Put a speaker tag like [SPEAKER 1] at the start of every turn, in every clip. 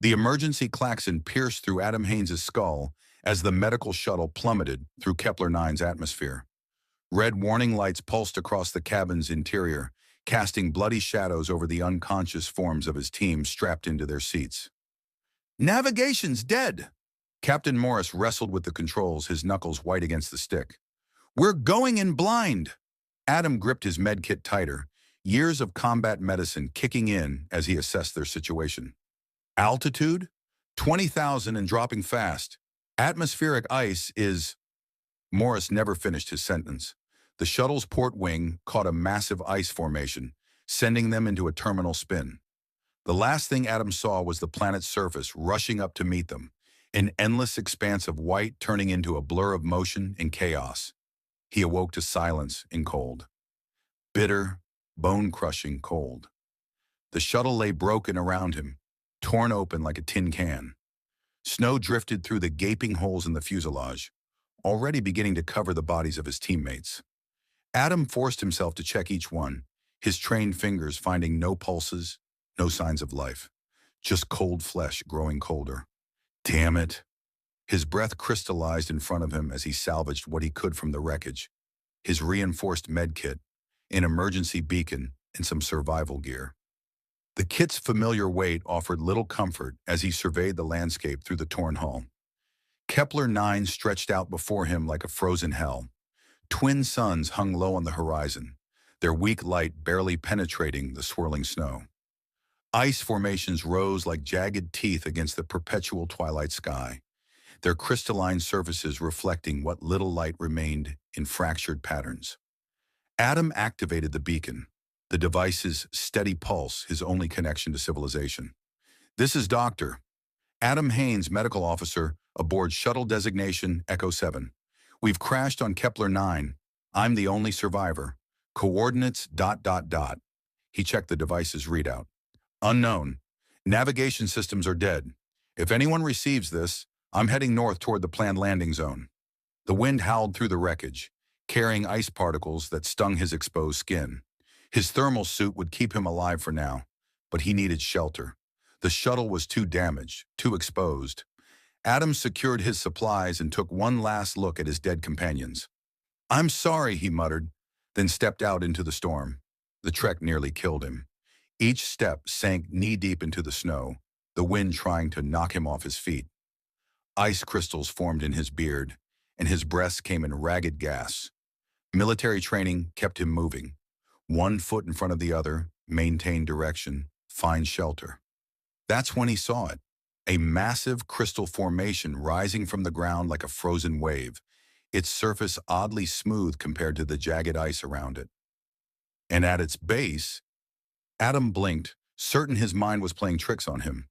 [SPEAKER 1] The emergency klaxon pierced through Adam Haynes' skull as the medical shuttle plummeted through Kepler-9's atmosphere. Red warning lights pulsed across the cabin's interior, casting bloody shadows over the unconscious forms of his team strapped into their seats. "Navigation's dead!" Captain Morris wrestled with the controls, his knuckles white against the stick. "We're going in blind!" Adam gripped his medkit tighter, years of combat medicine kicking in as he assessed their situation. "Altitude? 20,000 and dropping fast. Atmospheric ice is—" Morris never finished his sentence. The shuttle's port wing caught a massive ice formation, sending them into a terminal spin. The last thing Adam saw was the planet's surface rushing up to meet them, an endless expanse of white turning into a blur of motion and chaos. He awoke to silence and cold. Bitter, bone-crushing cold. The shuttle lay broken around him, torn open like a tin can. Snow drifted through the gaping holes in the fuselage, already beginning to cover the bodies of his teammates. Adam forced himself to check each one, his trained fingers finding no pulses, no signs of life, just cold flesh growing colder. Damn it. His breath crystallized in front of him as he salvaged what he could from the wreckage, his reinforced medkit, an emergency beacon, and some survival gear. The kit's familiar weight offered little comfort as he surveyed the landscape through the torn hull. Kepler-9 stretched out before him like a frozen hell. Twin suns hung low on the horizon, their weak light barely penetrating the swirling snow. Ice formations rose like jagged teeth against the perpetual twilight sky, their crystalline surfaces reflecting what little light remained in fractured patterns. Adam activated the beacon, the device's steady pulse his only connection to civilization. "This is Dr. Adam Haynes, medical officer, aboard shuttle designation Echo 7. We've crashed on Kepler-9. I'm the only survivor. Coordinates ... He checked the device's readout. "Unknown. Navigation systems are dead. If anyone receives this, I'm heading north toward the planned landing zone." The wind howled through the wreckage, carrying ice particles that stung his exposed skin. His thermal suit would keep him alive for now, but he needed shelter. The shuttle was too damaged, too exposed. Adam secured his supplies and took one last look at his dead companions. "I'm sorry," he muttered, then stepped out into the storm. The trek nearly killed him. Each step sank knee-deep into the snow, the wind trying to knock him off his feet. Ice crystals formed in his beard, and his breath came in ragged gasps. Military training kept him moving. One foot in front of the other, maintain direction, find shelter. That's when he saw it. A massive crystal formation rising from the ground like a frozen wave, its surface oddly smooth compared to the jagged ice around it. And at its base, Adam blinked, certain his mind was playing tricks on him.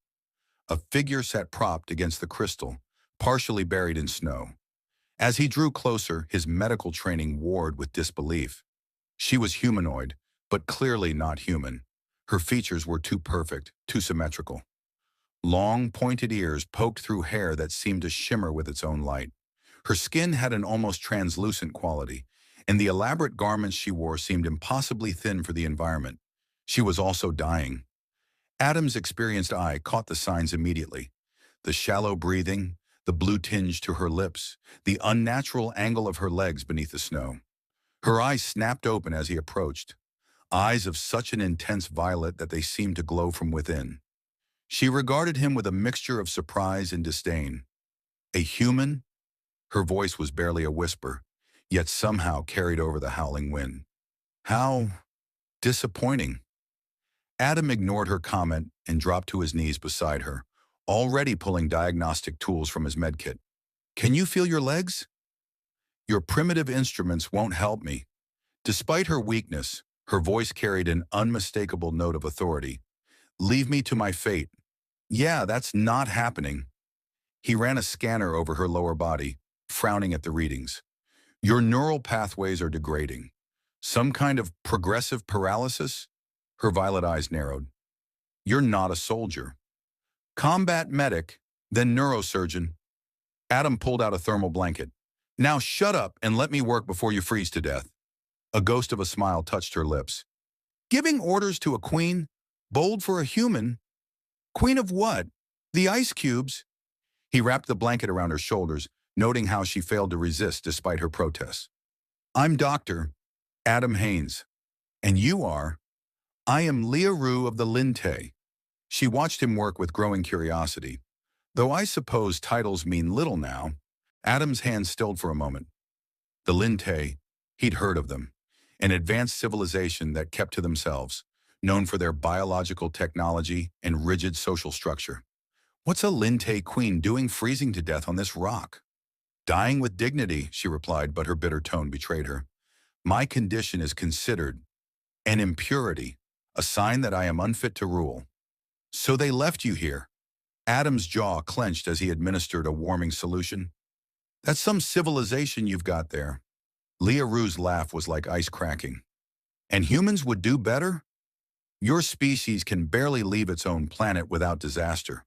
[SPEAKER 1] A figure sat propped against the crystal, partially buried in snow. As he drew closer, his medical training warred with disbelief. She was humanoid, but clearly not human. Her features were too perfect, too symmetrical. Long, pointed ears poked through hair that seemed to shimmer with its own light. Her skin had an almost translucent quality, and the elaborate garments she wore seemed impossibly thin for the environment. She was also dying. Adam's experienced eye caught the signs immediately. The shallow breathing, the blue tinge to her lips, the unnatural angle of her legs beneath the snow. Her eyes snapped open as he approached, eyes of such an intense violet that they seemed to glow from within. She regarded him with a mixture of surprise and disdain. A human? Her voice was barely a whisper, yet somehow carried over the howling wind. How disappointing. Adam ignored her comment and dropped to his knees beside her, already pulling diagnostic tools from his medkit. "Can you feel your legs?" "Your primitive instruments won't help me." Despite her weakness, her voice carried an unmistakable note of authority. "Leave me to my fate." "Yeah, that's not happening." He ran a scanner over her lower body, frowning at the readings. "Your neural pathways are degrading. Some kind of progressive paralysis?" Her violet eyes narrowed. "You're not a soldier." "Combat medic, then neurosurgeon." Adam pulled out a thermal blanket. "Now shut up and let me work before you freeze to death." A ghost of a smile touched her lips. "Giving orders to a queen? Bold for a human." "Queen of what?" The ice cubes. He wrapped the blanket around her shoulders, noting how she failed to resist despite her protests. I'm Dr. Adam Haynes. And you are? I am Leah Rue of the Linte. She watched him work with growing curiosity. Though I suppose titles mean little now. Adam's hand stilled for a moment. The Linte, he'd heard of them. An advanced civilization that kept to themselves, known for their biological technology and rigid social structure. What's a Linte queen doing freezing to death on this rock? Dying with dignity, she replied, but her bitter tone betrayed her. My condition is considered an impurity, a sign that I am unfit to rule. So they left you here. Adam's jaw clenched as he administered a warming solution. That's some civilization you've got there. Leah Rue's laugh was like ice cracking. And humans would do better? Your species can barely leave its own planet without disaster.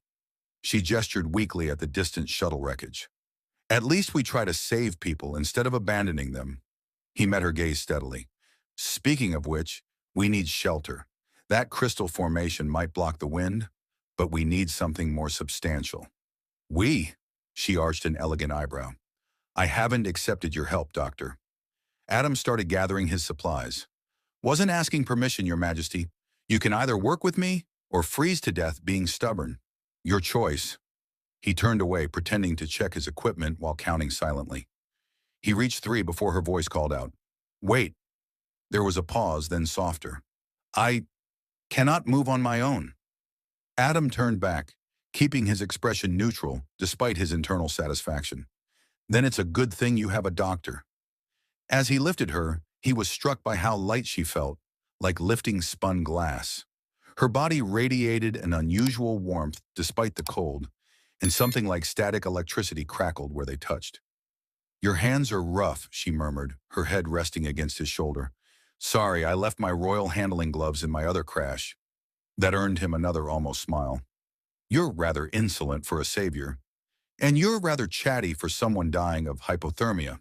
[SPEAKER 1] She gestured weakly at the distant shuttle wreckage. At least we try to save people instead of abandoning them. He met her gaze steadily. Speaking of which, we need shelter. That crystal formation might block the wind, but we need something more substantial. We? She arched an elegant eyebrow. I haven't accepted your help, Doctor. Adam started gathering his supplies. Wasn't asking permission, Your Majesty. You can either work with me or freeze to death being stubborn. Your choice. He turned away, pretending to check his equipment while counting silently. He reached 3 before her voice called out. Wait. There was a pause, then softer. I cannot move on my own. Adam turned back, keeping his expression neutral despite his internal satisfaction. Then it's a good thing you have a doctor. As he lifted her, he was struck by how light she felt, like lifting spun glass. Her body radiated an unusual warmth despite the cold, and something like static electricity crackled where they touched. Your hands are rough, she murmured, her head resting against his shoulder. Sorry, I left my royal handling gloves in my other crash. That earned him another almost smile. You're rather insolent for a savior. And you're rather chatty for someone dying of hypothermia.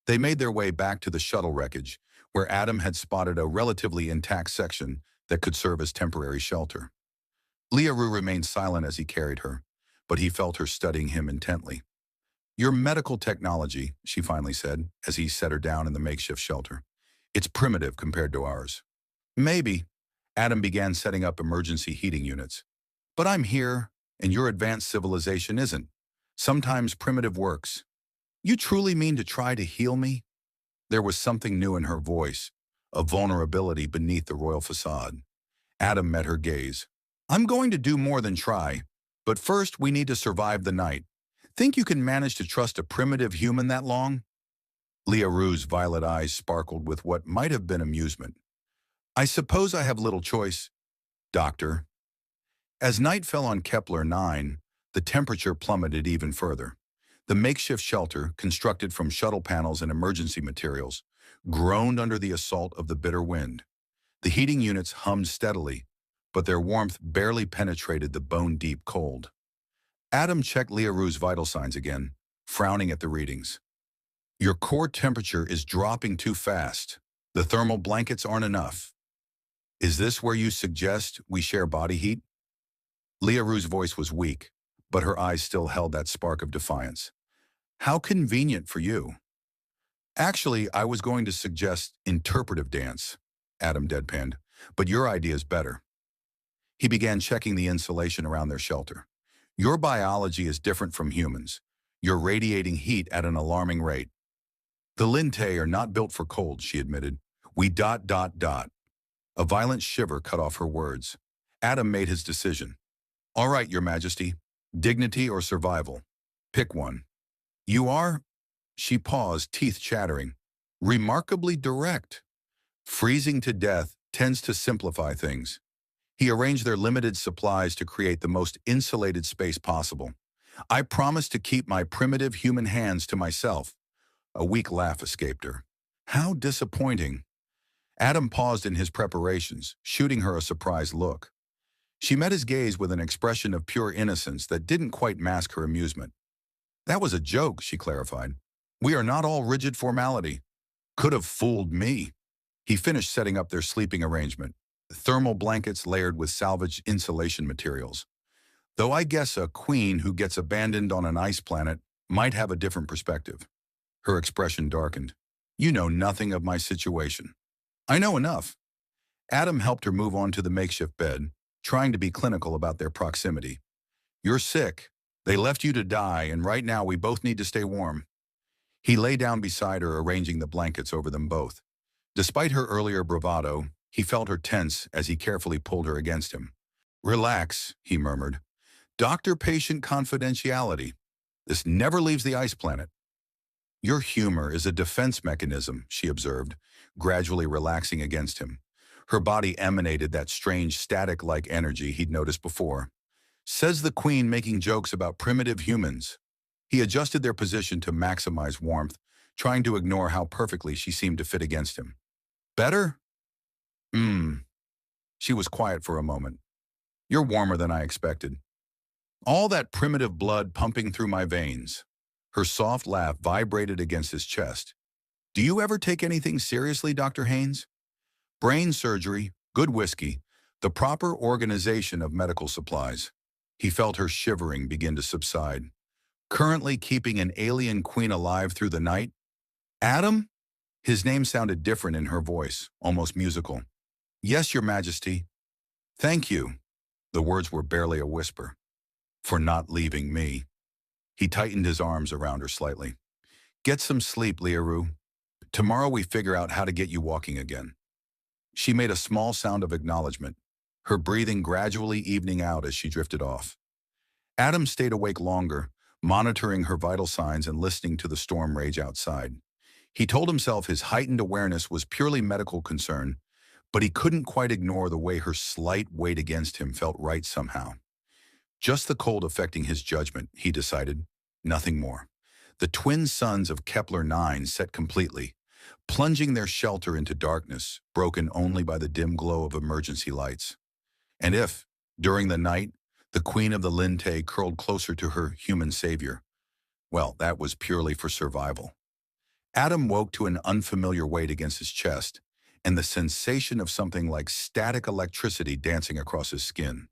[SPEAKER 1] They made their way back to the shuttle wreckage, where Adam had spotted a relatively intact section that could serve as temporary shelter. Leah Rue remained silent as he carried her, but he felt her studying him intently. Your medical technology, she finally said, as he set her down in the makeshift shelter. It's primitive compared to ours. Maybe. Adam began setting up emergency heating units. But I'm here, and your advanced civilization isn't. Sometimes primitive works. You truly mean to try to heal me? There was something new in her voice, a vulnerability beneath the royal facade. Adam met her gaze. I'm going to do more than try, but first we need to survive the night. Think you can manage to trust a primitive human that long? Leah Rue's violet eyes sparkled with what might have been amusement. I suppose I have little choice, Doctor. As night fell on Kepler 9, the temperature plummeted even further. The makeshift shelter, constructed from shuttle panels and emergency materials, groaned under the assault of the bitter wind. The heating units hummed steadily, but their warmth barely penetrated the bone-deep cold. Adam checked Leah Rue's vital signs again, frowning at the readings. Your core temperature is dropping too fast. The thermal blankets aren't enough. Is this where you suggest we share body heat? Leah Rue's voice was weak, but her eyes still held that spark of defiance. How convenient for you. Actually, I was going to suggest interpretive dance, Adam deadpanned, but your idea is better. He began checking the insulation around their shelter. Your biology is different from humans. You're radiating heat at an alarming rate. The Linte are not built for cold, she admitted. We ... A violent shiver cut off her words. Adam made his decision. All right, Your Majesty. Dignity or survival? Pick one. You are? She paused, teeth chattering. Remarkably direct. Freezing to death tends to simplify things. He arranged their limited supplies to create the most insulated space possible. I promise to keep my primitive human hands to myself. A weak laugh escaped her. How disappointing. Adam paused in his preparations, shooting her a surprised look. She met his gaze with an expression of pure innocence that didn't quite mask her amusement. That was a joke, she clarified. We are not all rigid formality. Could have fooled me. He finished setting up their sleeping arrangement, thermal blankets layered with salvaged insulation materials. Though I guess a queen who gets abandoned on an ice planet might have a different perspective. Her expression darkened. You know nothing of my situation. I know enough. Adam helped her move on to the makeshift bed, trying to be clinical about their proximity. You're sick. They left you to die, and right now we both need to stay warm. He lay down beside her, arranging the blankets over them both. Despite her earlier bravado, he felt her tense as he carefully pulled her against him. Relax, he murmured. Doctor-patient confidentiality. This never leaves the ice planet. Your humor is a defense mechanism, she observed, gradually relaxing against him. Her body emanated that strange static-like energy he'd noticed before. Says the queen, making jokes about primitive humans. He adjusted their position to maximize warmth, trying to ignore how perfectly she seemed to fit against him. Better? She was quiet for a moment. You're warmer than I expected. All that primitive blood pumping through my veins. Her soft laugh vibrated against his chest. Do you ever take anything seriously, Dr. Haynes? Brain surgery, good whiskey, the proper organization of medical supplies. He felt her shivering begin to subside. Currently keeping an alien queen alive through the night? Adam? His name sounded different in her voice, almost musical. Yes, Your Majesty. Thank you. The words were barely a whisper. For not leaving me. He tightened his arms around her slightly. Get some sleep, Liaru. Tomorrow we figure out how to get you walking again. She made a small sound of acknowledgement, her breathing gradually evening out as she drifted off. Adam stayed awake longer, monitoring her vital signs and listening to the storm rage outside. He told himself his heightened awareness was purely medical concern, but he couldn't quite ignore the way her slight weight against him felt right somehow. Just the cold affecting his judgment, he decided, nothing more. The twin suns of Kepler-9 set completely, plunging their shelter into darkness, broken only by the dim glow of emergency lights. And if, during the night, the queen of the Linte curled closer to her human savior, well, that was purely for survival. Adam woke to an unfamiliar weight against his chest, and the sensation of something like static electricity dancing across his skin.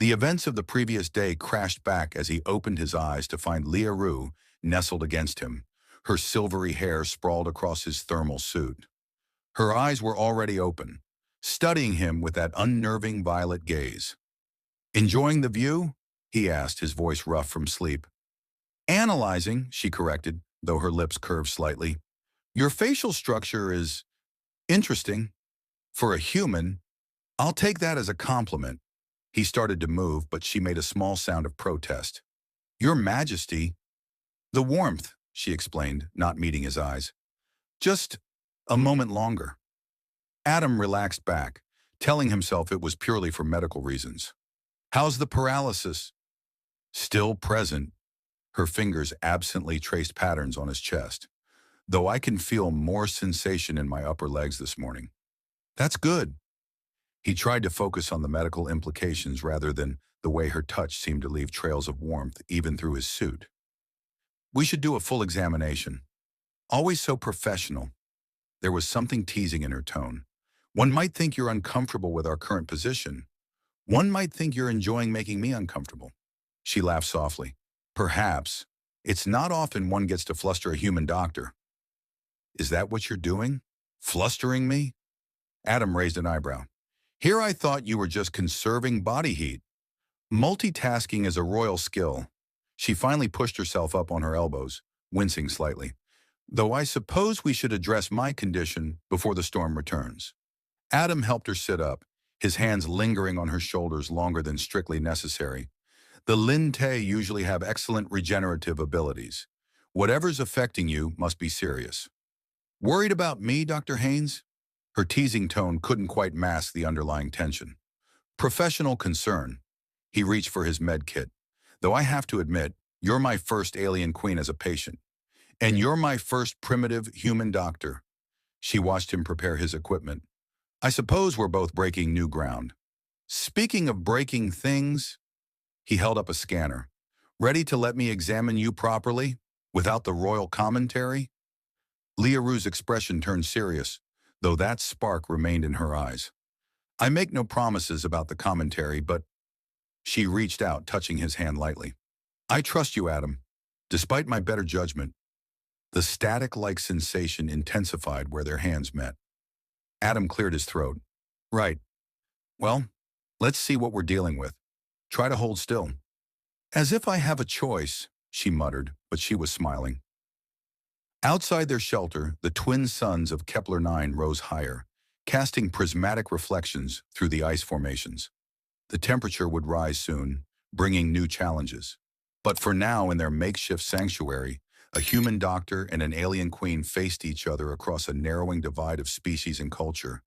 [SPEAKER 1] The events of the previous day crashed back as he opened his eyes to find Liaru nestled against him, her silvery hair sprawled across his thermal suit. Her eyes were already open, studying him with that unnerving violet gaze. Enjoying the view? He asked, his voice rough from sleep. Analyzing, she corrected, though her lips curved slightly. Your facial structure is interesting. For a human, I'll take that as a compliment. He started to move, but she made a small sound of protest. Your Majesty. The warmth, she explained, not meeting his eyes. Just a moment longer. Adam relaxed back, telling himself it was purely for medical reasons. How's the paralysis? Still present. Her fingers absently traced patterns on his chest, though I can feel more sensation in my upper legs this morning. That's good. He tried to focus on the medical implications rather than the way her touch seemed to leave trails of warmth even through his suit. We should do a full examination. Always so professional. There was something teasing in her tone. One might think you're uncomfortable with our current position. One might think you're enjoying making me uncomfortable. She laughed softly. Perhaps. It's not often one gets to fluster a human doctor. Is that what you're doing? Flustering me? Adam raised an eyebrow. Here I thought you were just conserving body heat. Multitasking is a royal skill. She finally pushed herself up on her elbows, wincing slightly. Though I suppose we should address my condition before the storm returns. Adam helped her sit up, his hands lingering on her shoulders longer than strictly necessary. The Linte usually have excellent regenerative abilities. Whatever's affecting you must be serious. Worried about me, Dr. Haynes? Her teasing tone couldn't quite mask the underlying tension. Professional concern. He reached for his med kit. Though I have to admit, you're my first alien queen as a patient. And you're my first primitive human doctor. She watched him prepare his equipment. I suppose we're both breaking new ground. Speaking of breaking things, he held up a scanner. Ready to let me examine you properly, without the royal commentary? Liaru's expression turned serious, though that spark remained in her eyes. I make no promises about the commentary, but She reached out, touching his hand lightly. I trust you, Adam. Despite my better judgment, the static-like sensation intensified where their hands met. Adam cleared his throat. Right. Well, let's see what we're dealing with. Try to hold still. As if I have a choice, she muttered, but she was smiling. Outside their shelter, the twin suns of Kepler-9 rose higher, casting prismatic reflections through the ice formations. The temperature would rise soon, bringing new challenges. But for now, in their makeshift sanctuary, a human doctor and an alien queen faced each other across a narrowing divide of species and culture,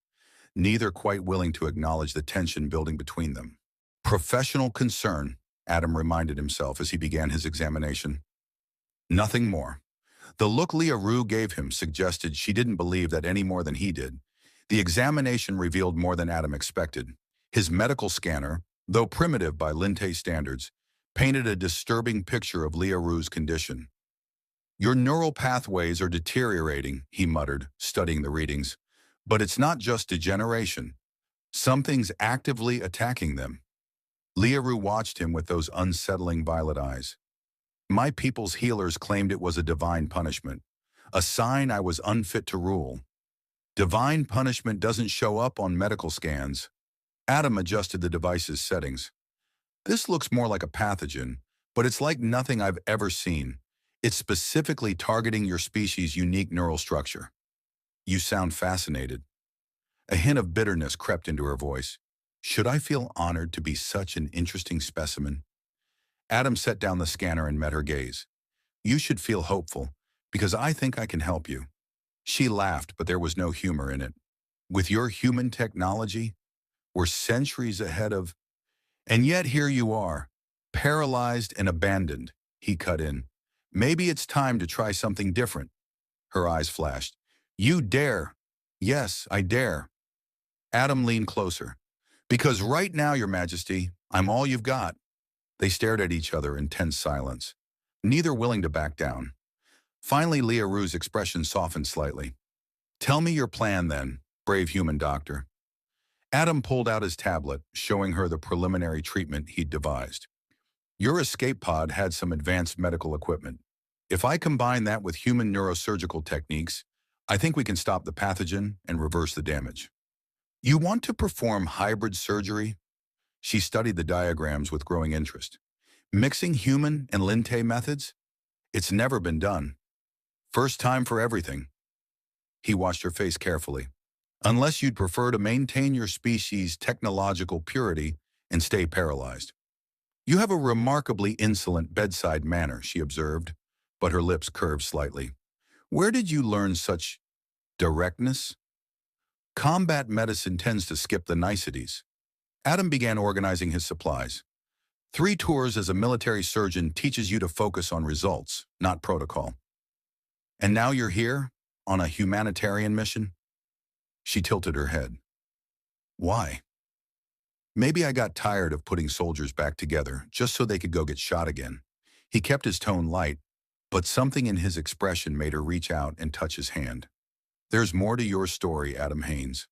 [SPEAKER 1] neither quite willing to acknowledge the tension building between them. Professional concern, Adam reminded himself as he began his examination. Nothing more. The look Leah Rue gave him suggested she didn't believe that any more than he did. The examination revealed more than Adam expected. His medical scanner, though primitive by Linte standards, painted a disturbing picture of Leah Rue's condition. Your neural pathways are deteriorating, he muttered, studying the readings. But it's not just degeneration. Something's actively attacking them. Leah Rue watched him with those unsettling violet eyes. My people's healers claimed it was a divine punishment, a sign I was unfit to rule. Divine punishment doesn't show up on medical scans. Adam adjusted the device's settings. This looks more like a pathogen, but it's like nothing I've ever seen. It's specifically targeting your species' unique neural structure. You sound fascinated. A hint of bitterness crept into her voice. Should I feel honored to be such an interesting specimen? Adam set down the scanner and met her gaze. You should feel hopeful, because I think I can help you. She laughed, but there was no humor in it. With your human technology, we're centuries ahead of... And yet here you are, paralyzed and abandoned, he cut in. Maybe it's time to try something different. Her eyes flashed. You dare. Yes, I dare. Adam leaned closer. Because right now, Your Majesty, I'm all you've got. They stared at each other in tense silence, neither willing to back down. Finally, Leah Rue's expression softened slightly. Tell me your plan then, brave human doctor. Adam pulled out his tablet, showing her the preliminary treatment he'd devised. Your escape pod had some advanced medical equipment. If I combine that with human neurosurgical techniques, I think we can stop the pathogen and reverse the damage. You want to perform hybrid surgery? She studied the diagrams with growing interest. Mixing human and Linte methods? It's never been done. First time for everything. He watched her face carefully. Unless you'd prefer to maintain your species' technological purity and stay paralyzed. You have a remarkably insolent bedside manner, she observed, but her lips curved slightly. Where did you learn such directness? Combat medicine tends to skip the niceties. Adam began organizing his supplies. 3 tours as a military surgeon teaches you to focus on results, not protocol. And now you're here, on a humanitarian mission? She tilted her head. Why? Maybe I got tired of putting soldiers back together just so they could go get shot again. He kept his tone light, but something in his expression made her reach out and touch his hand. There's more to your story, Adam Haynes.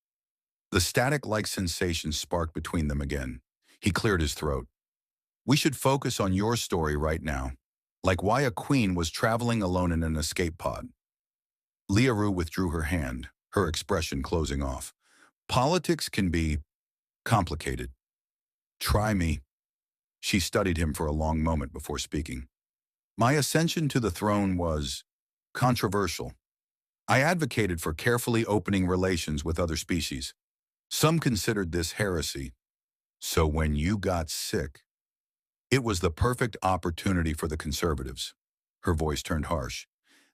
[SPEAKER 1] The static-like sensation sparked between them again. He cleared his throat. We should focus on your story right now, like why a queen was traveling alone in an escape pod. Leah Rue withdrew her hand, her expression closing off. Politics can be complicated. Try me. She studied him for a long moment before speaking. My ascension to the throne was controversial. I advocated for carefully opening relations with other species. Some considered this heresy. So when you got sick, it was the perfect opportunity for the conservatives. Her voice turned harsh.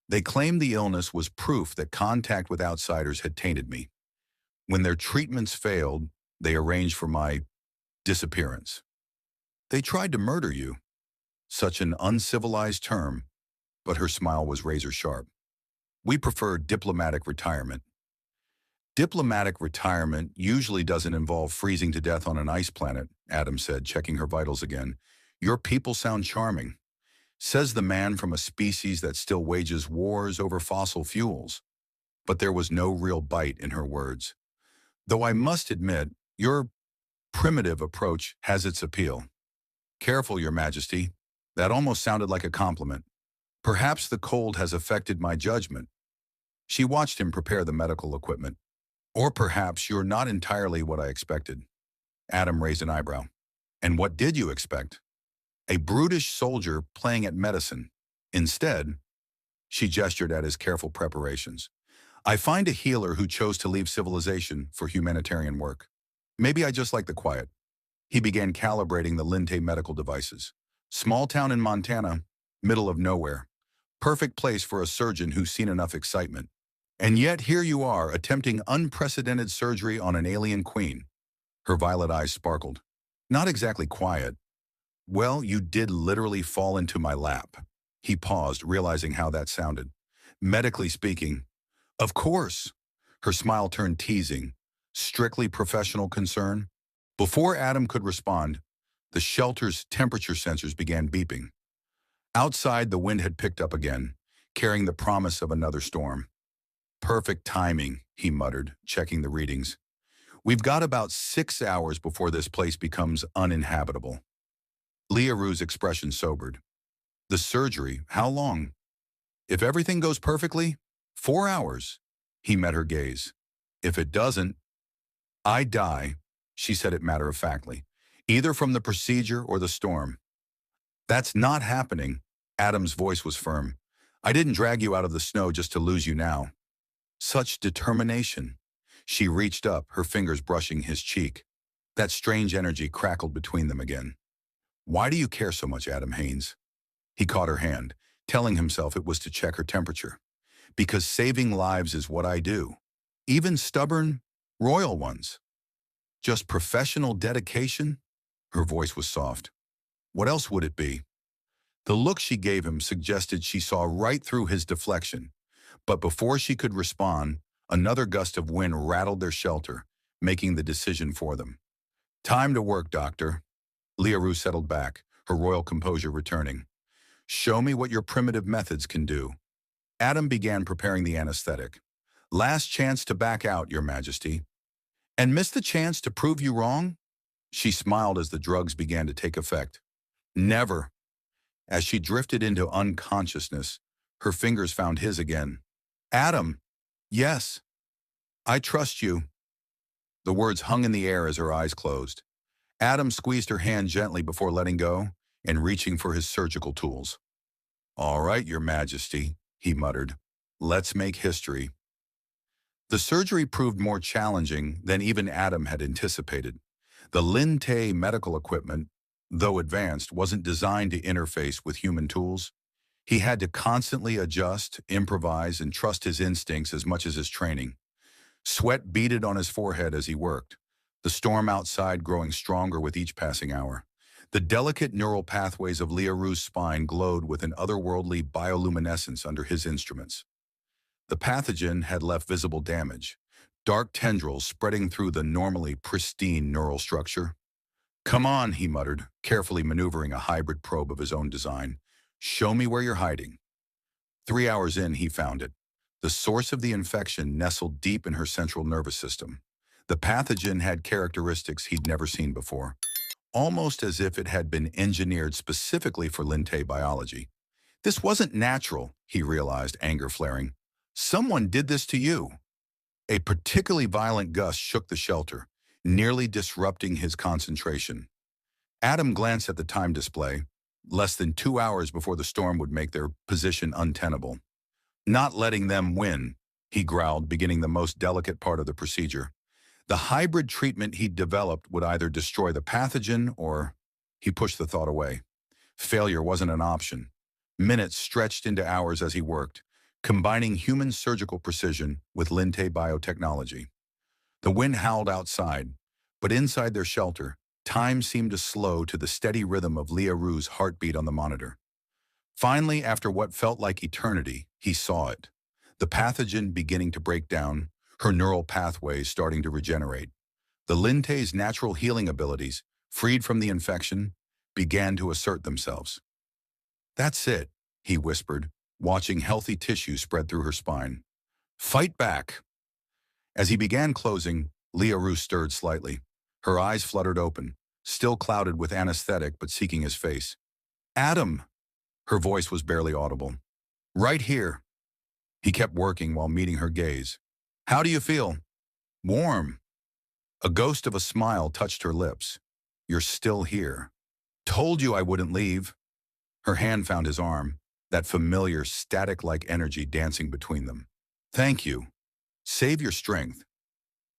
[SPEAKER 1] They claimed the illness was proof that contact with outsiders had tainted me. When their treatments failed, they arranged for my disappearance. They tried to murder you. Such an uncivilized term, but her smile was razor sharp. We prefer diplomatic retirement. Diplomatic retirement usually doesn't involve freezing to death on an ice planet, Adam said, checking her vitals again. Your people sound charming, says the man from a species that still wages wars over fossil fuels. But there was no real bite in her words. Though I must admit, your primitive approach has its appeal. Careful, Your Majesty. That almost sounded like a compliment. Perhaps the cold has affected my judgment. She watched him prepare the medical equipment. Or perhaps you're not entirely what I expected. Adam raised an eyebrow. And what did you expect? A brutish soldier playing at medicine. Instead, she gestured at his careful preparations. I find a healer who chose to leave civilization for humanitarian work. Maybe I just like the quiet. He began calibrating the Linte medical devices. Small town in Montana, middle of nowhere. Perfect place for a surgeon who's seen enough excitement. And yet here you are, attempting unprecedented surgery on an alien queen. Her violet eyes sparkled. Not exactly quiet. Well, you did literally fall into my lap. He paused, realizing how that sounded. Medically speaking, of course. Her smile turned teasing. Strictly professional concern. Before Adam could respond, the shelter's temperature sensors began beeping. Outside, the wind had picked up again, carrying the promise of another storm. Perfect timing, he muttered, checking the readings. We've got about 6 hours before this place becomes uninhabitable. Learoux's expression sobered. The surgery, how long? If everything goes perfectly, 4 hours. He met her gaze. If it doesn't, I die, she said it matter-of-factly, either from the procedure or the storm. That's not happening. Adam's voice was firm. I didn't drag you out of the snow just to lose you now. Such determination. She reached up, her fingers brushing his cheek. That strange energy crackled between them again. Why do you care so much, Adam Haynes? He caught her hand, telling himself it was to check her temperature. Because saving lives is what I do. Even stubborn, royal ones. Just professional dedication? Her voice was soft. What else would it be? The look she gave him suggested she saw right through his deflection. But before she could respond, another gust of wind rattled their shelter, making the decision for them. Time to work, Doctor. Learoux settled back, her royal composure returning. Show me what your primitive methods can do. Adam began preparing the anesthetic. Last chance to back out, Your Majesty. And miss the chance to prove you wrong? She smiled as the drugs began to take effect. Never. As she drifted into unconsciousness, her fingers found his again. Adam. Yes. I trust you. The words hung in the air as her eyes closed. Adam squeezed her hand gently before letting go and reaching for his surgical tools. All right, Your Majesty, he muttered. Let's make history. The surgery proved more challenging than even Adam had anticipated. The Linte medical equipment, though advanced, wasn't designed to interface with human tools. He had to constantly adjust, improvise, and trust his instincts as much as his training. Sweat beaded on his forehead as he worked, the storm outside growing stronger with each passing hour. The delicate neural pathways of Learoux's spine glowed with an otherworldly bioluminescence under his instruments. The pathogen had left visible damage, dark tendrils spreading through the normally pristine neural structure. Come on, he muttered, carefully maneuvering a hybrid probe of his own design. Show me where you're hiding. 3 hours in, he found it. The source of the infection nestled deep in her central nervous system. The pathogen had characteristics he'd never seen before, almost as if it had been engineered specifically for Linte biology. This wasn't natural, he realized, anger flaring. Someone did this to you. A particularly violent gust shook the shelter, nearly disrupting his concentration. Adam glanced at the time display, less than 2 hours before the storm would make their position untenable. Not letting them win, he growled, beginning the most delicate part of the procedure. The hybrid treatment he'd developed would either destroy the pathogen or... He pushed the thought away. Failure wasn't an option. Minutes stretched into hours as he worked, combining human surgical precision with Linte biotechnology. The wind howled outside, but inside their shelter, time seemed to slow to the steady rhythm of Learoux's heartbeat on the monitor. Finally, after what felt like eternity, he saw it. The pathogen beginning to break down, her neural pathways starting to regenerate. The Linte's natural healing abilities, freed from the infection, began to assert themselves. That's it, he whispered, watching healthy tissue spread through her spine. Fight back. As he began closing, Learoux stirred slightly. Her eyes fluttered open, still clouded with anesthetic but seeking his face. Adam! Her voice was barely audible. Right here. He kept working while meeting her gaze. How do you feel? Warm. A ghost of a smile touched her lips. You're still here. Told you I wouldn't leave. Her hand found his arm, that familiar static-like energy dancing between them. Thank you. Save your strength.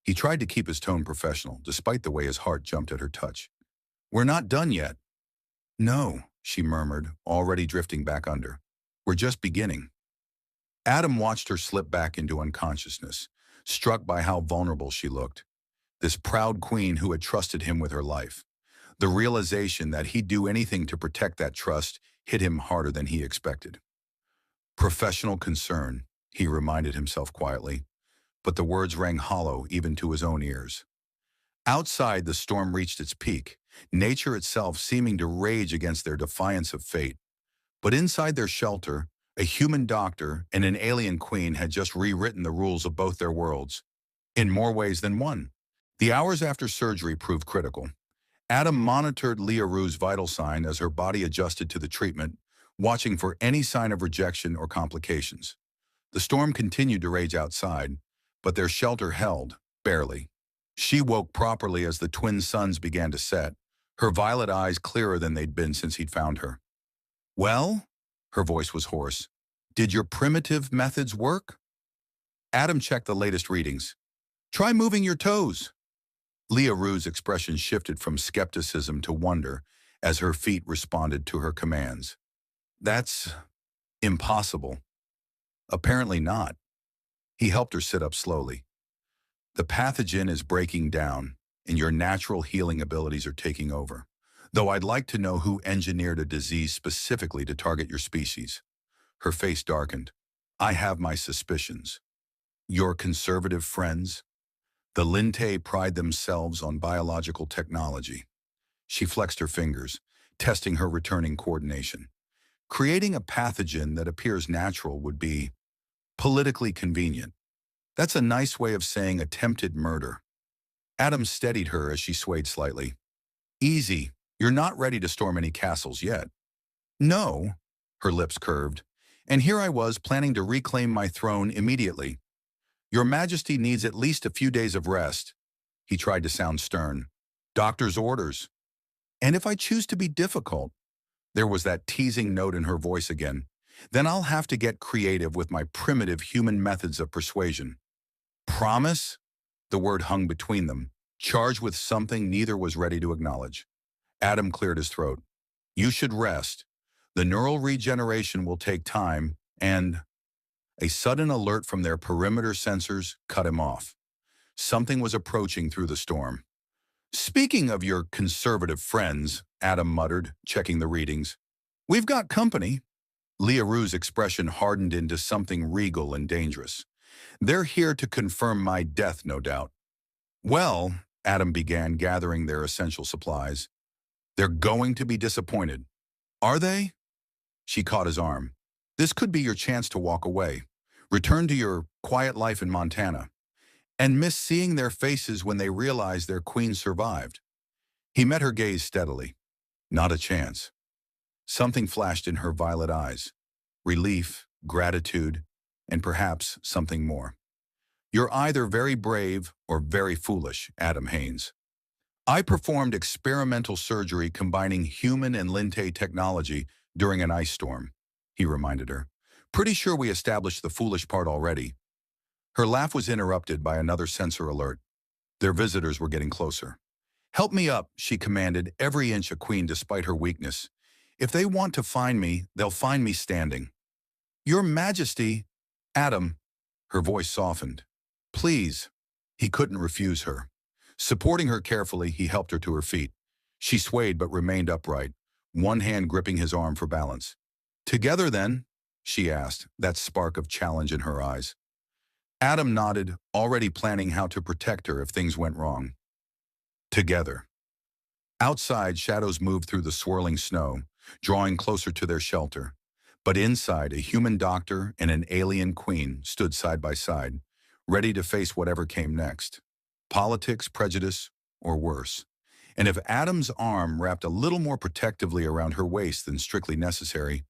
[SPEAKER 1] He tried to keep his tone professional, despite the way his heart jumped at her touch. We're not done yet. No, she murmured, already drifting back under. We're just beginning. Adam watched her slip back into unconsciousness, struck by how vulnerable she looked. This proud queen who had trusted him with her life. The realization that he'd do anything to protect that trust hit him harder than he expected. Professional concern, he reminded himself quietly, but the words rang hollow even to his own ears. Outside, the storm reached its peak, nature itself seeming to rage against their defiance of fate. But inside their shelter, a human doctor and an alien queen had just rewritten the rules of both their worlds, in more ways than one. The hours after surgery proved critical. Adam monitored Leah Rue's vital sign as her body adjusted to the treatment, watching for any sign of rejection or complications. The storm continued to rage outside, but their shelter held, barely. She woke properly as the twin suns began to set, her violet eyes clearer than they'd been since he'd found her. Well? Her voice was hoarse. Did your primitive methods work? Adam checked the latest readings. Try moving your toes. Leah Rue's expression shifted from skepticism to wonder as her feet responded to her commands. That's impossible. Apparently not. He helped her sit up slowly. The pathogen is breaking down, and your natural healing abilities are taking over. Though I'd like to know who engineered a disease specifically to target your species. Her face darkened. I have my suspicions. Your conservative friends? The Linte pride themselves on biological technology. She flexed her fingers, testing her returning coordination. Creating a pathogen that appears natural would be politically convenient. That's a nice way of saying attempted murder. Adam steadied her as she swayed slightly. Easy. You're not ready to storm any castles yet. No, her lips curved, and here I was planning to reclaim my throne immediately. Your Majesty needs at least a few days of rest. He tried to sound stern. Doctor's orders. And if I choose to be difficult, there was that teasing note in her voice again, then I'll have to get creative with my primitive human methods of persuasion. Promise? The word hung between them, charged with something neither was ready to acknowledge. Adam cleared his throat. You should rest. The neural regeneration will take time, and a sudden alert from their perimeter sensors cut him off. Something was approaching through the storm. Speaking of your conservative friends, Adam muttered, checking the readings. We've got company. Leah Rue's expression hardened into something regal and dangerous. They're here to confirm my death, no doubt. Well, Adam began gathering their essential supplies. They're going to be disappointed. Are they? She caught his arm. This could be your chance to walk away, return to your quiet life in Montana, and miss seeing their faces when they realize their queen survived. He met her gaze steadily. Not a chance. Something flashed in her violet eyes. Relief, gratitude, and perhaps something more. You're either very brave or very foolish, Adam Haynes. I performed experimental surgery combining human and Linte technology during an ice storm, he reminded her. Pretty sure we established the foolish part already. Her laugh was interrupted by another sensor alert. Their visitors were getting closer. Help me up, she commanded, every inch a queen despite her weakness. If they want to find me, they'll find me standing. Your Majesty, Adam, her voice softened. Please. He couldn't refuse her. Supporting her carefully, he helped her to her feet. She swayed but remained upright, one hand gripping his arm for balance. Together then? She asked, that spark of challenge in her eyes. Adam nodded, already planning how to protect her if things went wrong. Together. Outside, shadows moved through the swirling snow, drawing closer to their shelter. But inside, a human doctor and an alien queen stood side by side, ready to face whatever came next. Politics, prejudice, or worse. and if Adam's arm wrapped a little more protectively around her waist than strictly necessary,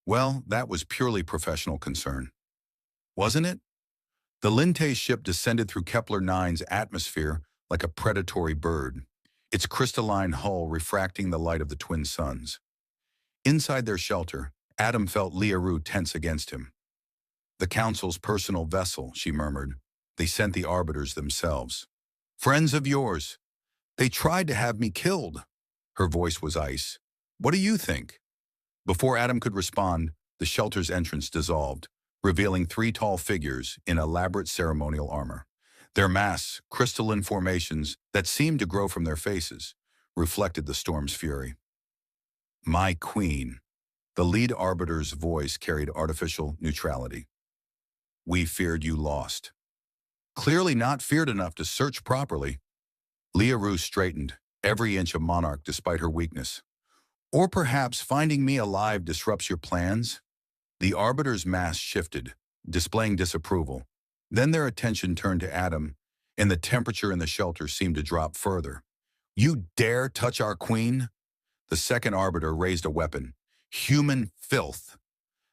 [SPEAKER 1] well, that was purely professional concern. Wasn't it? The Linte ship descended through Kepler-9's atmosphere like a predatory bird, its crystalline hull refracting the light of the twin suns. Inside their shelter, Adam felt Liaru tense against him. "The Council's personal vessel," she murmured. "They sent the arbiters themselves. Friends of yours. They tried to have me killed." Her voice was ice. "What do you think?" Before Adam could respond, the shelter's entrance dissolved, revealing three tall figures in elaborate ceremonial armor. Their masks, crystalline formations that seemed to grow from their faces, reflected the storm's fury. "My queen." The lead arbiter's voice carried artificial neutrality. "We feared you lost." Clearly not feared enough to search properly. Liaru straightened, every inch a monarch despite her weakness. "Or perhaps finding me alive disrupts your plans?" The arbiter's mask shifted, displaying disapproval. Then their attention turned to Adam, and the temperature in the shelter seemed to drop further. "You dare touch our queen?" The second arbiter raised a weapon. "Human filth."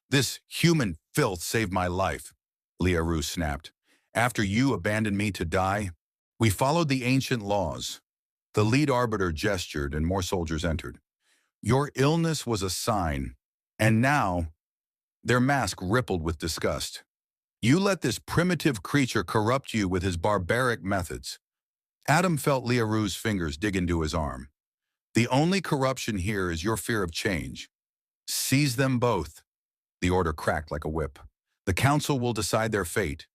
[SPEAKER 1] "This human filth saved my life," Liaru snapped. "After you abandoned me to die, we followed the ancient laws." The lead arbiter gestured and more soldiers entered. "Your illness was a sign, and now—" Their mask rippled with disgust. "You let this primitive creature corrupt you with his barbaric methods." Adam felt Liaru's fingers dig into his arm. "The only corruption here is your fear of change. Seize them both." The order cracked like a whip. "The council will decide their fate."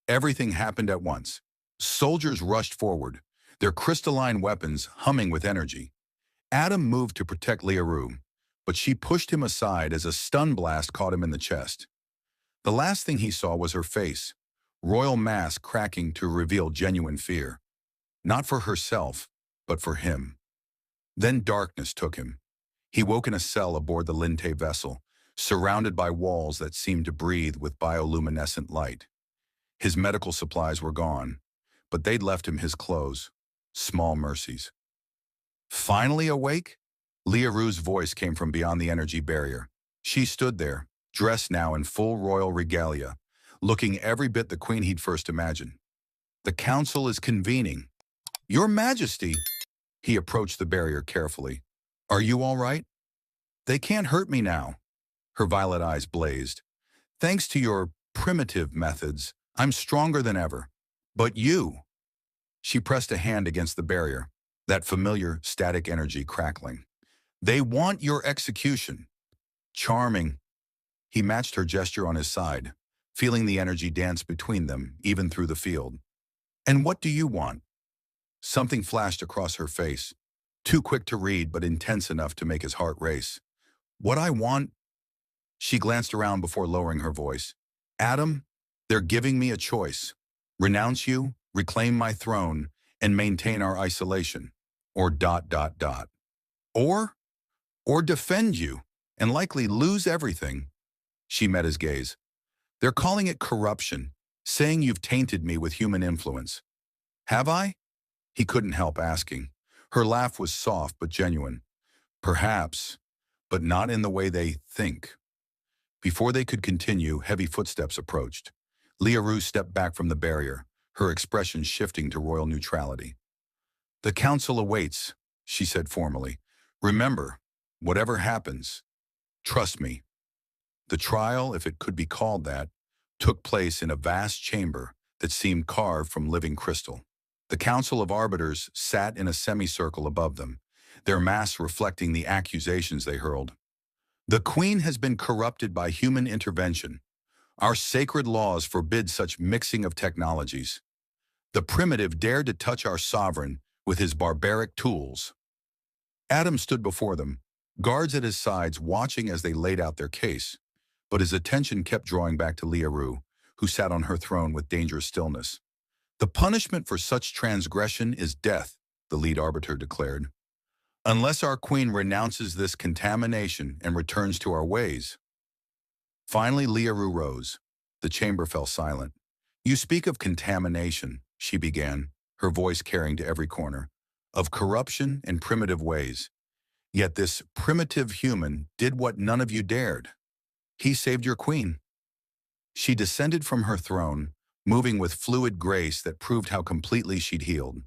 [SPEAKER 1] Everything happened at once. Soldiers rushed forward, their crystalline weapons humming with energy. Adam moved to protect Liaru, but she pushed him aside as a stun blast caught him in the chest. The last thing he saw was her face, royal mask cracking to reveal genuine fear. Not for herself, but for him. Then darkness took him. He woke in a cell aboard the Linte vessel, surrounded by walls that seemed to breathe with bioluminescent light. His medical supplies were gone, but they'd left him his clothes. Small mercies. "Finally awake?" Liaru's voice came from beyond the energy barrier. She stood there, dressed now in full royal regalia, looking every bit the queen he'd first imagined. "The council is convening." "Your Majesty!" He approached the barrier carefully. "Are you all right?" "They can't hurt me now." Her violet eyes blazed. "Thanks to your primitive methods, I'm stronger than ever. But you—" She pressed a hand against the barrier, that familiar static energy crackling. "They want your execution." "Charming." He matched her gesture on his side, feeling the energy dance between them, even through the field. "And what do you want?" Something flashed across her face, too quick to read but intense enough to make his heart race. "What I want—" She glanced around before lowering her voice. "Adam, they're giving me a choice. Renounce you, reclaim my throne, and maintain our isolation. Or ... Or defend you, and likely lose everything." She met his gaze. "They're calling it corruption, saying you've tainted me with human influence." "Have I?" He couldn't help asking. Her laugh was soft but genuine. "Perhaps, but not in the way they think." Before they could continue, heavy footsteps approached. Liaru stepped back from the barrier, her expression shifting to royal neutrality. "The council awaits," she said formally. "Remember, whatever happens, trust me." The trial, if it could be called that, took place in a vast chamber that seemed carved from living crystal. The Council of Arbiters sat in a semicircle above them, their masks reflecting the accusations they hurled. "The Queen has been corrupted by human intervention. Our sacred laws forbid such mixing of technologies. The primitive dared to touch our sovereign with his barbaric tools." Adam stood before them, guards at his sides watching as they laid out their case, but his attention kept drawing back to Liaru, who sat on her throne with dangerous stillness. "The punishment for such transgression is death," the lead arbiter declared. "Unless our queen renounces this contamination and returns to our ways." Finally, Liaru rose. The chamber fell silent. "You speak of contamination," she began, her voice carrying to every corner. of corruption and primitive ways. Yet this primitive human did what none of you dared. He saved your queen. She descended from her throne, moving with fluid grace that proved how completely she'd healed.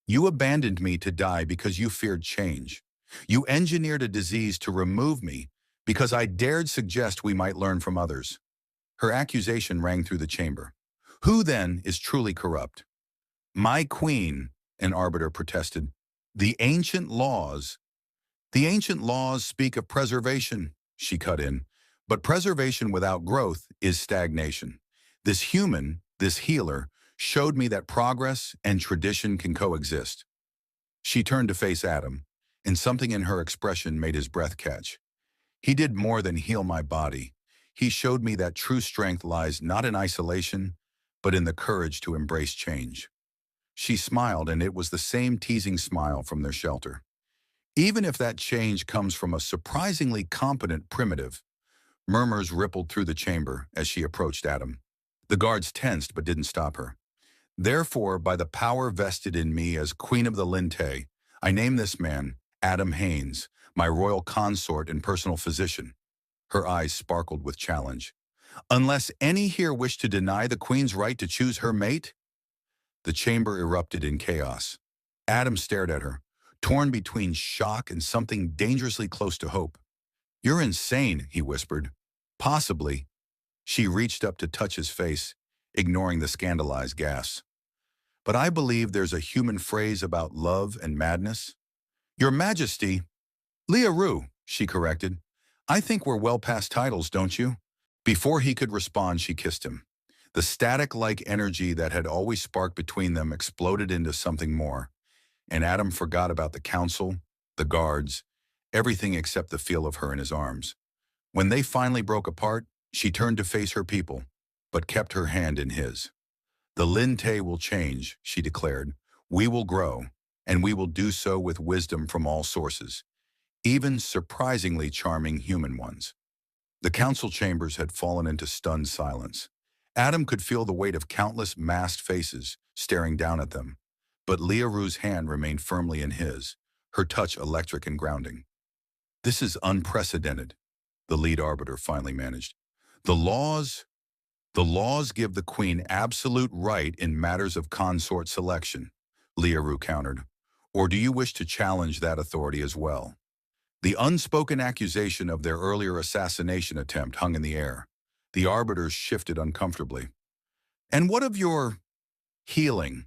[SPEAKER 1] You abandoned me to die because you feared change. You engineered a disease to remove me because I dared suggest we might learn from others. Her accusation rang through the chamber. Who then is truly corrupt? My queen, an arbiter protested. The ancient laws. The ancient laws speak of preservation, she cut in. But preservation without growth is stagnation. This human, this healer, showed me that progress and tradition can coexist. She turned to face Adam, and something in her expression made his breath catch. He did more than heal my body. He showed me that true strength lies not in isolation, but in the courage to embrace change. She smiled, and it was the same teasing smile from their shelter. Even if that change comes from a surprisingly competent primitive, murmurs rippled through the chamber as she approached Adam. The guards tensed but didn't stop her. Therefore, by the power vested in me as Queen of the Linte, I name this man Adam Haynes, my royal consort and personal physician. Her eyes sparkled with challenge. Unless any here wish to deny the Queen's right to choose her mate? The chamber erupted in chaos. Adam stared at her, torn between shock and something dangerously close to hope. You're insane, he whispered. Possibly. She reached up to touch his face, ignoring the scandalized gasps. But I believe there's a human phrase about love and madness. Your Majesty, Leah Rue, she corrected. I think we're well past titles, don't you? Before he could respond, she kissed him. The static-like energy that had always sparked between them exploded into something more, and Adam forgot about the council, the guards, everything except the feel of her in his arms. When they finally broke apart, she turned to face her people, but kept her hand in his. The Linte will change, she declared. We will grow, and we will do so with wisdom from all sources, even surprisingly charming human ones. The council chambers had fallen into stunned silence. Adam could feel the weight of countless masked faces staring down at them, but Leah Rue's hand remained firmly in his, her touch electric and grounding. This is unprecedented, the lead arbiter finally managed. The laws give the Queen absolute right in matters of consort selection, Leah Rue countered. Or do you wish to challenge that authority as well? The unspoken accusation of their earlier assassination attempt hung in the air. The arbiters shifted uncomfortably. And what of your healing?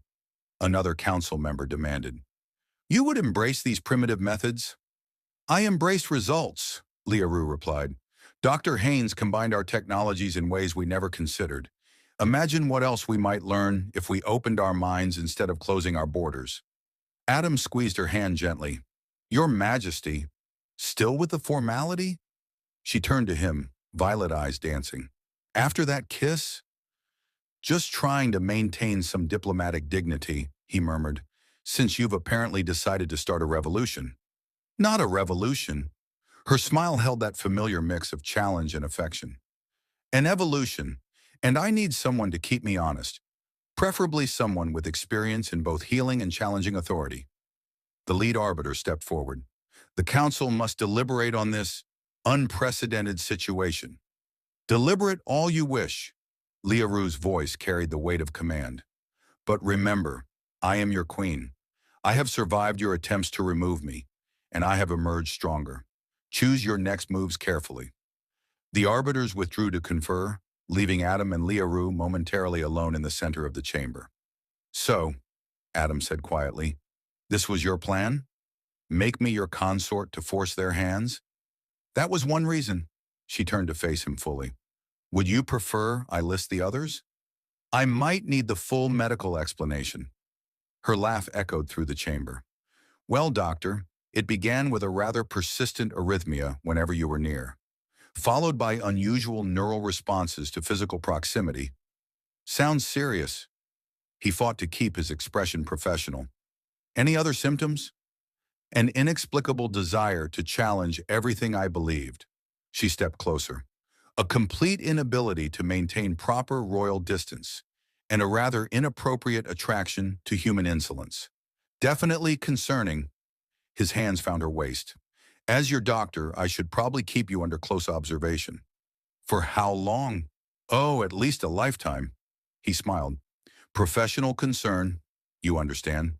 [SPEAKER 1] Another council member demanded. You would embrace these primitive methods? I embrace results, Leah Rue replied. Dr. Haynes combined our technologies in ways we never considered. Imagine what else we might learn if we opened our minds instead of closing our borders. Adam squeezed her hand gently. Your Majesty, still with the formality? She turned to him, violet eyes dancing. After that kiss? Just trying to maintain some diplomatic dignity, he murmured, since you've apparently decided to start a revolution. Not a revolution. Her smile held that familiar mix of challenge and affection. An evolution, and I need someone to keep me honest, preferably someone with experience in both healing and challenging authority. The lead arbiter stepped forward. The council must deliberate on this unprecedented situation. Deliberate all you wish. Leah Rue's voice carried the weight of command. But remember, I am your queen. I have survived your attempts to remove me, and I have emerged stronger. Choose your next moves carefully. The arbiters withdrew to confer, leaving Adam and Leah Rue momentarily alone in the center of the chamber. So, Adam said quietly, this was your plan? Make me your consort to force their hands? That was one reason. She turned to face him fully. Would you prefer I list the others? I might need the full medical explanation. Her laugh echoed through the chamber. Well, doctor, it began with a rather persistent arrhythmia whenever you were near, followed by unusual neural responses to physical proximity. Sounds serious. He fought to keep his expression professional. Any other symptoms? An inexplicable desire to challenge everything I believed. She stepped closer. A complete inability to maintain proper royal distance, and a rather inappropriate attraction to human insolence. Definitely concerning. His hands found her waist. As your doctor, I should probably keep you under close observation. For how long? Oh, at least a lifetime. He smiled. Professional concern, you understand.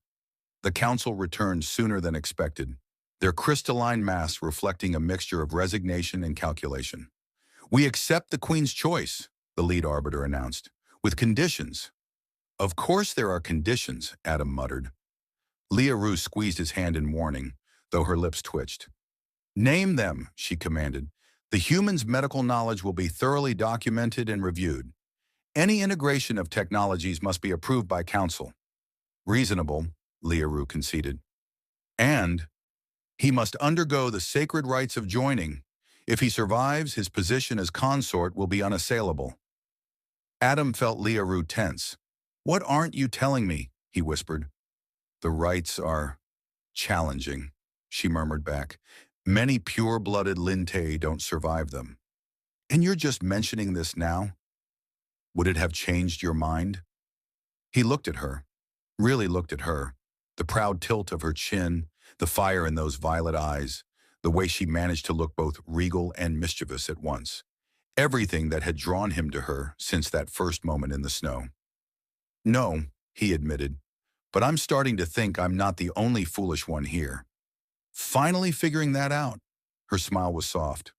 [SPEAKER 1] The council returned sooner than expected, their crystalline mass reflecting a mixture of resignation and calculation. We accept the Queen's choice, the lead arbiter announced, with conditions. Of course there are conditions, Adam muttered. Leah Rue squeezed his hand in warning, though her lips twitched. Name them, she commanded. The human's medical knowledge will be thoroughly documented and reviewed. Any integration of technologies must be approved by council. Reasonable, Leah Rue conceded. And he must undergo the sacred rites of joining. If he survives, his position as consort will be unassailable. Adam felt Leah Rue tense. What aren't you telling me? He whispered. The rites are challenging, she murmured back. Many pure-blooded Linte don't survive them. And you're just mentioning this now? Would it have changed your mind? He looked at her, really looked at her. The proud tilt of her chin, the fire in those violet eyes, the way she managed to look both regal and mischievous at once. Everything that had drawn him to her since that first moment in the snow. No, he admitted, but I'm starting to think I'm not the only foolish one here. Finally figuring that out. Her smile was soft.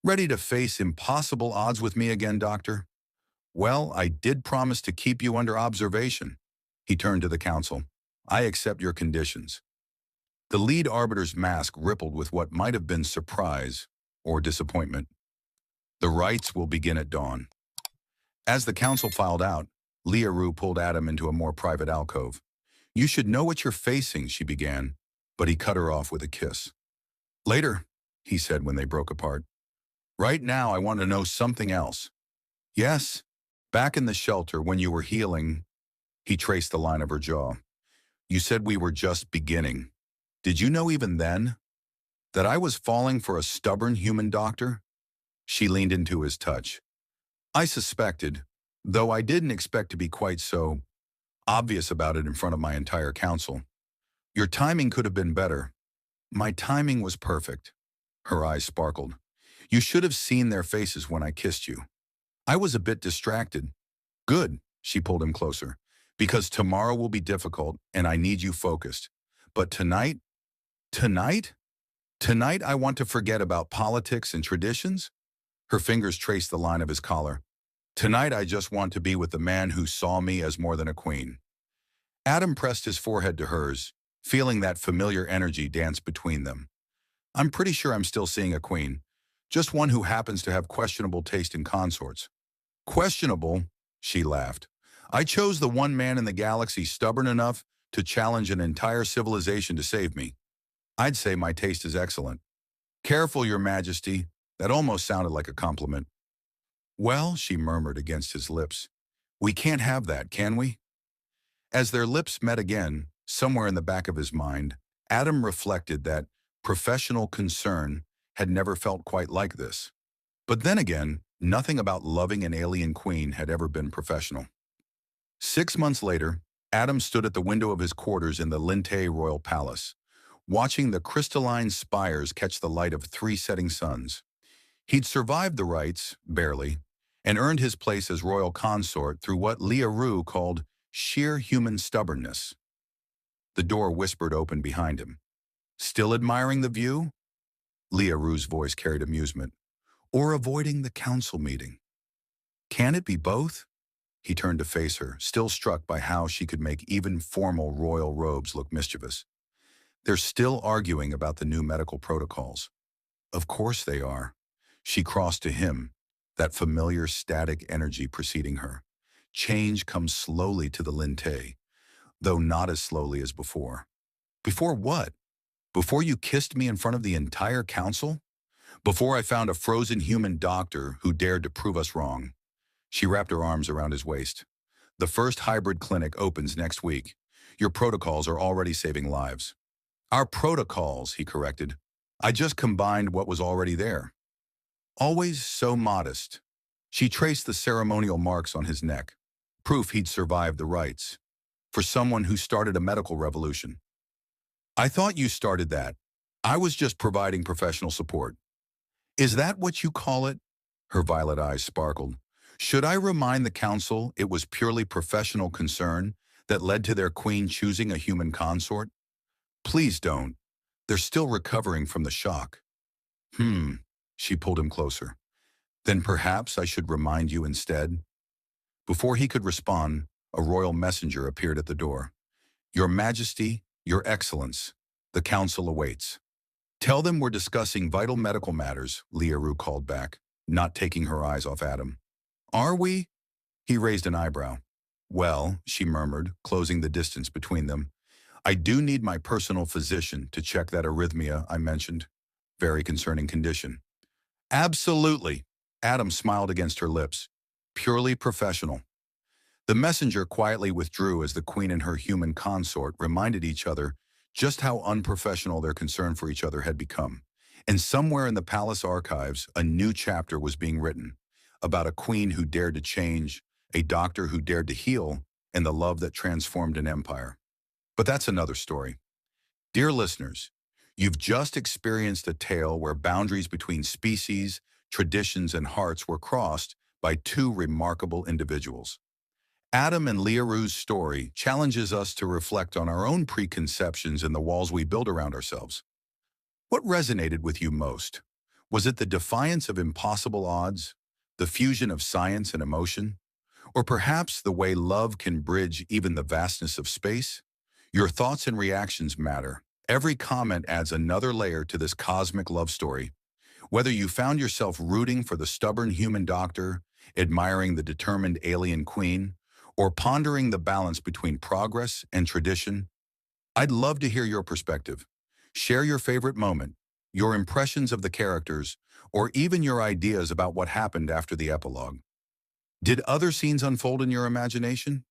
[SPEAKER 1] Ready to face impossible odds with me again, Doctor? Well, I did promise to keep you under observation. He turned to the council. I accept your conditions. The lead arbiter's mask rippled with what might have been surprise or disappointment. The rites will begin at dawn. As the council filed out, Leah Rue pulled Adam into a more private alcove. You should know what you're facing, she began, but he cut her off with a kiss. Later, he said when they broke apart. Right now, I want to know something else. Yes, back in the shelter when you were healing, he traced the line of her jaw. You said we were just beginning. Did you know even then that I was falling for a stubborn human doctor? She leaned into his touch. I suspected, though I didn't expect to be quite so obvious about it in front of my entire council. Your timing could have been better. My timing was perfect. Her eyes sparkled. You should have seen their faces when I kissed you. I was a bit distracted. Good, she pulled him closer, because tomorrow will be difficult and I need you focused. But tonight? Tonight I want to forget about politics and traditions? Her fingers traced the line of his collar. Tonight I just want to be with the man who saw me as more than a queen. Adam pressed his forehead to hers, feeling that familiar energy dance between them. I'm pretty sure I'm still seeing a queen, just one who happens to have questionable taste in consorts. Questionable, she laughed. I chose the one man in the galaxy stubborn enough to challenge an entire civilization to save me. I'd say my taste is excellent. Careful, Your Majesty. That almost sounded like a compliment. Well, she murmured against his lips. We can't have that, can we? As their lips met again, somewhere in the back of his mind, Adam reflected that professional concern had never felt quite like this. But then again, nothing about loving an alien queen had ever been professional. 6 months later, Adam stood at the window of his quarters in the Linte Royal Palace, watching the crystalline spires catch the light of 3 setting suns. He'd survived the rites, barely, and earned his place as royal consort through what Leah Rue called sheer human stubbornness. The door whispered open behind him. Still admiring the view? Leah Rue's voice carried amusement. Or avoiding the council meeting? Can it be both? He turned to face her, still struck by how she could make even formal royal robes look mischievous. They're still arguing about the new medical protocols. Of course they are. She crossed to him, that familiar static energy preceding her. Change comes slowly to the Linte, though not as slowly as before. Before what? Before you kissed me in front of the entire council? Before I found a frozen human doctor who dared to prove us wrong. She wrapped her arms around his waist. The first hybrid clinic opens next week. Your protocols are already saving lives. Our protocols, he corrected. I just combined what was already there. Always so modest. She traced the ceremonial marks on his neck, proof he'd survived the rites. For someone who started a medical revolution, I thought you started that. I was just providing professional support. Is that what you call it? Her violet eyes sparkled. Should I remind the council it was purely professional concern that led to their queen choosing a human consort? Please don't. They're still recovering from the shock. Hmm. She pulled him closer. Then perhaps I should remind you instead. Before he could respond, a royal messenger appeared at the door. Your Majesty, Your Excellence, the council awaits. Tell them we're discussing vital medical matters, Liaru called back, not taking her eyes off Adam. Are we? He raised an eyebrow. Well, she murmured, closing the distance between them. I do need my personal physician to check that arrhythmia I mentioned. Very concerning condition. Absolutely. Adam smiled against her lips. Purely professional. The messenger quietly withdrew as the queen and her human consort reminded each other just how unprofessional their concern for each other had become. And somewhere in the palace archives, a new chapter was being written about a queen who dared to change, a doctor who dared to heal, and the love that transformed an empire. But that's another story. Dear listeners, you've just experienced a tale where boundaries between species, traditions, and hearts were crossed by two remarkable individuals. Adam and Liaru's story challenges us to reflect on our own preconceptions and the walls we build around ourselves. What resonated with you most? Was it the defiance of impossible odds, the fusion of science and emotion, or perhaps the way love can bridge even the vastness of space? Your thoughts and reactions matter. Every comment adds another layer to this cosmic love story. Whether you found yourself rooting for the stubborn human doctor, admiring the determined alien queen, or pondering the balance between progress and tradition, I'd love to hear your perspective. Share your favorite moment, your impressions of the characters, or even your ideas about what happened after the epilogue. Did other scenes unfold in your imagination?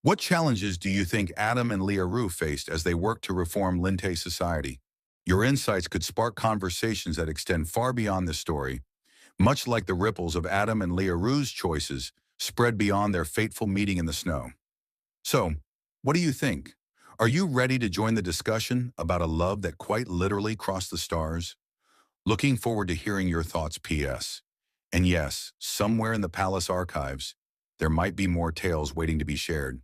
[SPEAKER 1] What challenges do you think Adam and Liaru faced as they worked to reform Linte society? Your insights could spark conversations that extend far beyond this story, much like the ripples of Adam and Liaru's choices spread beyond their fateful meeting in the snow. So, what do you think? Are you ready to join the discussion about a love that quite literally crossed the stars? Looking forward to hearing your thoughts, PS. And yes, somewhere in the palace archives, there might be more tales waiting to be shared.